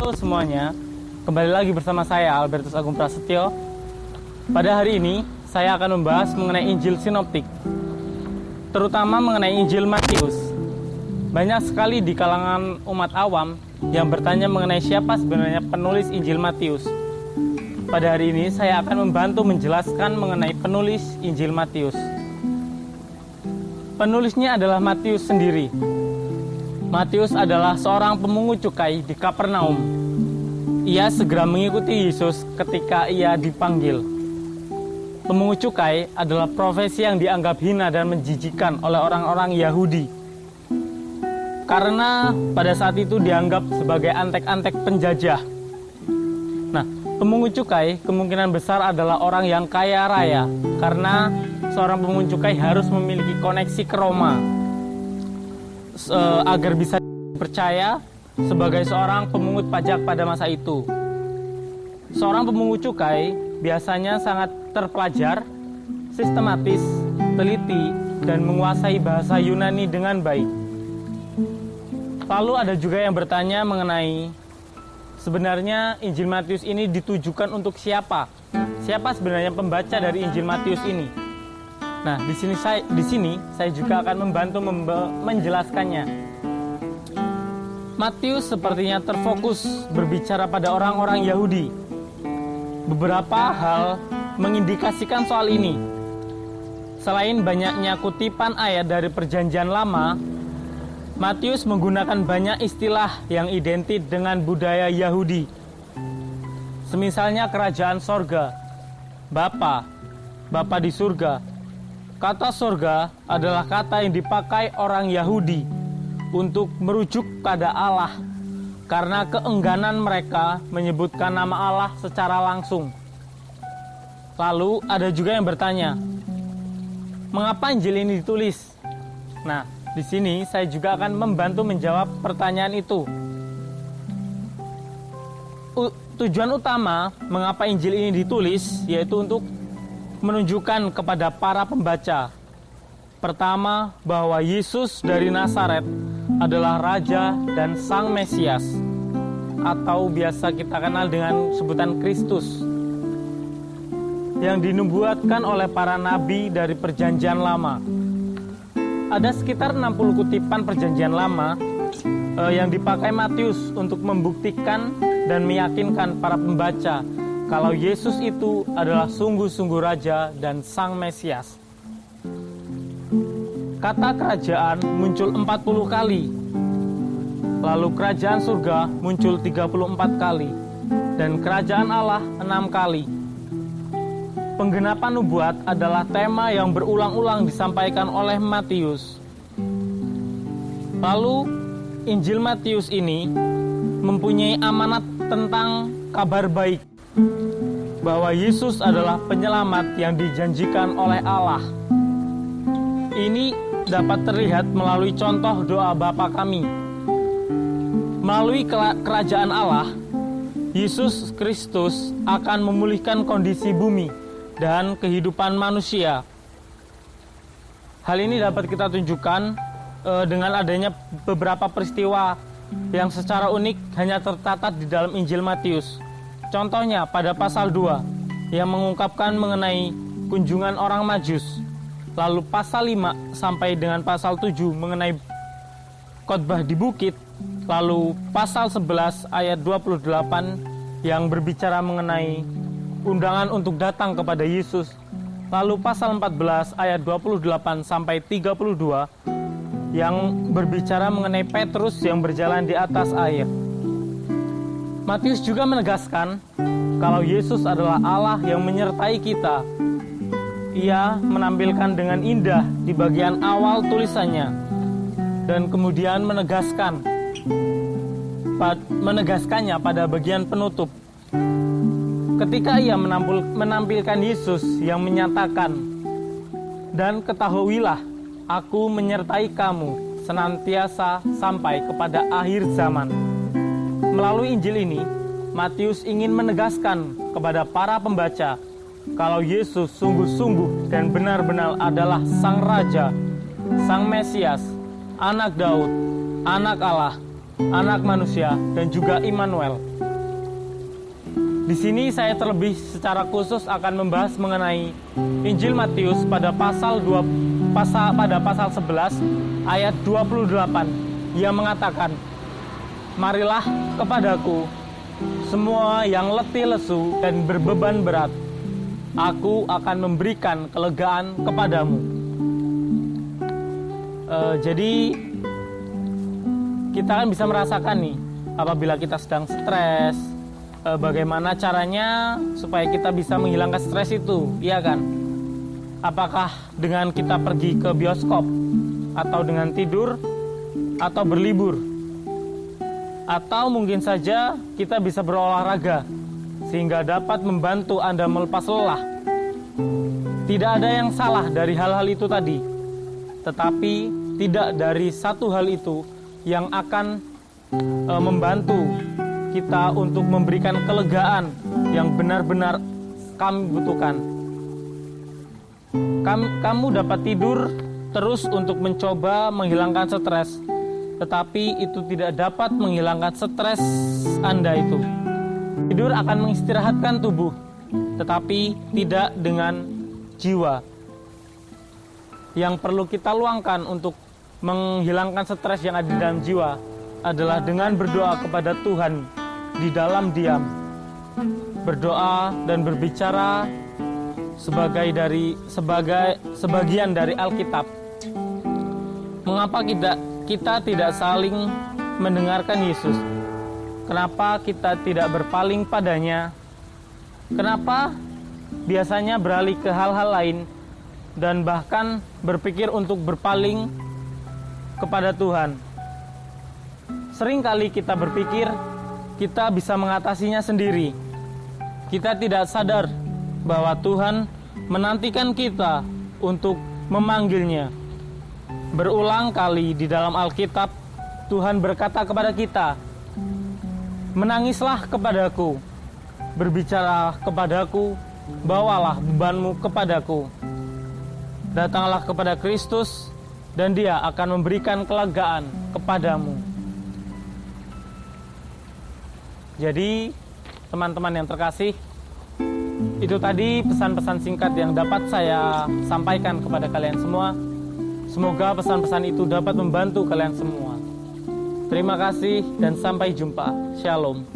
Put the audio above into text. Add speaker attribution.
Speaker 1: Halo semuanya, kembali lagi bersama saya Albertus Agung Prasetyo. Pada hari ini saya akan membahas mengenai Injil Sinoptik, terutama mengenai Injil Matius. Banyak sekali di kalangan umat awam yang bertanya mengenai siapa sebenarnya penulis Injil Matius. Pada hari ini saya akan membantu menjelaskan mengenai penulis Injil Matius. Penulisnya adalah Matius sendiri. Matius adalah seorang pemungut cukai di Kapernaum. Ia segera mengikuti Yesus ketika ia dipanggil. Pemungut cukai adalah profesi yang dianggap hina dan menjijikan oleh orang-orang Yahudi, karena pada saat itu dianggap sebagai antek-antek penjajah. Nah, pemungut cukai kemungkinan besar adalah orang yang kaya raya, karena seorang pemungut cukai harus memiliki koneksi ke Roma agar bisa dipercaya sebagai seorang pemungut pajak pada masa itu. Seorang pemungut cukai biasanya sangat terpelajar, sistematis, teliti, dan menguasai bahasa Yunani dengan baik. Lalu ada juga yang bertanya mengenai sebenarnya Injil Matius ini ditujukan untuk siapa? Siapa sebenarnya pembaca dari Injil Matius ini? Nah, di sini saya juga akan membantu menjelaskannya. Matius sepertinya terfokus berbicara pada orang-orang Yahudi. Beberapa hal mengindikasikan soal ini. Selain banyaknya kutipan ayat dari Perjanjian Lama, Matius menggunakan banyak istilah yang identik dengan budaya Yahudi. Semisalnya kerajaan sorga, Bapa di surga. Kata surga adalah kata yang dipakai orang Yahudi untuk merujuk pada Allah, karena keengganan mereka menyebutkan nama Allah secara langsung. Lalu ada juga yang bertanya, mengapa Injil ini ditulis? Nah, di sini saya juga akan membantu menjawab pertanyaan itu. Tujuan utama mengapa Injil ini ditulis yaitu untuk menunjukkan kepada para pembaca, pertama, bahwa Yesus dari Nazaret adalah Raja dan Sang Mesias, atau biasa kita kenal dengan sebutan Kristus, yang dinubuatkan oleh para nabi dari Perjanjian Lama. Ada sekitar 60 kutipan Perjanjian Lama yang dipakai Matius untuk membuktikan dan meyakinkan para pembaca kalau Yesus itu adalah sungguh-sungguh Raja dan Sang Mesias. Kata kerajaan muncul 40 kali, lalu kerajaan surga muncul 34 kali, dan kerajaan Allah 6 kali. Penggenapan nubuat adalah tema yang berulang-ulang disampaikan oleh Matius. Lalu, Injil Matius ini mempunyai amanat tentang kabar baik, bahwa Yesus adalah penyelamat yang dijanjikan oleh Allah. Ini dapat terlihat melalui contoh doa Bapa kami. Melalui kerajaan Allah, Yesus Kristus akan memulihkan kondisi bumi dan kehidupan manusia. Hal ini dapat kita tunjukkan dengan adanya beberapa peristiwa yang secara unik hanya tercatat di dalam Injil Matius. Contohnya pada pasal 2 yang mengungkapkan mengenai kunjungan orang Majus. Lalu pasal 5 sampai dengan pasal 7 mengenai khotbah di bukit. Lalu pasal 11 ayat 28 yang berbicara mengenai undangan untuk datang kepada Yesus. Lalu pasal 14 ayat 28 sampai 32 yang berbicara mengenai Petrus yang berjalan di atas air. Matius juga menegaskan kalau Yesus adalah Allah yang menyertai kita. Ia menampilkan dengan indah di bagian awal tulisannya dan kemudian menegaskannya pada bagian penutup. Ketika ia menampilkan Yesus yang menyatakan, "Dan ketahuilah, aku menyertai kamu senantiasa sampai kepada akhir zaman." Melalui Injil ini, Matius ingin menegaskan kepada para pembaca kalau Yesus sungguh-sungguh dan benar-benar adalah Sang Raja, Sang Mesias, Anak Daud, Anak Allah, Anak Manusia, dan juga Immanuel. Di sini saya terlebih secara khusus akan membahas mengenai Injil Matius pada pasal 11 ayat 28 yang mengatakan, "Marilah kepadaku semua yang letih lesu dan berbeban berat, aku akan memberikan kelegaan kepadamu." Jadi kita kan bisa merasakan nih, apabila kita sedang stres, bagaimana caranya supaya kita bisa menghilangkan stres itu, iya kan? Apakah dengan kita pergi ke bioskop, atau dengan tidur, atau berlibur, atau mungkin saja kita bisa berolahraga sehingga dapat membantu Anda melepas lelah. Tidak ada yang salah dari hal-hal itu tadi, tetapi tidak dari satu hal itu yang akan membantu kita untuk memberikan kelegaan yang benar-benar kami butuhkan. Kamu dapat tidur terus untuk mencoba menghilangkan stres, tetapi itu tidak dapat menghilangkan stres Anda itu. Tidur akan mengistirahatkan tubuh, tetapi tidak dengan jiwa. Yang perlu kita luangkan untuk menghilangkan stres yang ada di dalam jiwa adalah dengan berdoa kepada Tuhan di dalam diam, berdoa dan berbicara sebagian dari Alkitab. Mengapa kita tidak saling mendengarkan Yesus? Kenapa kita tidak berpaling padanya? Kenapa biasanya beralih ke hal-hal lain dan bahkan berpikir untuk berpaling kepada Tuhan? Seringkali kita berpikir kita bisa mengatasinya sendiri. Kita tidak sadar bahwa Tuhan menantikan kita untuk memanggilnya. Berulang kali di dalam Alkitab, Tuhan berkata kepada kita, "Menangislah kepadaku, berbicara kepadaku, bawalah bebanmu kepadaku. Datanglah kepada Kristus, dan Dia akan memberikan kelegaan kepadamu." Jadi, teman-teman yang terkasih, itu tadi pesan-pesan singkat yang dapat saya sampaikan kepada kalian semua. Semoga pesan-pesan itu dapat membantu kalian semua. Terima kasih dan sampai jumpa. Shalom.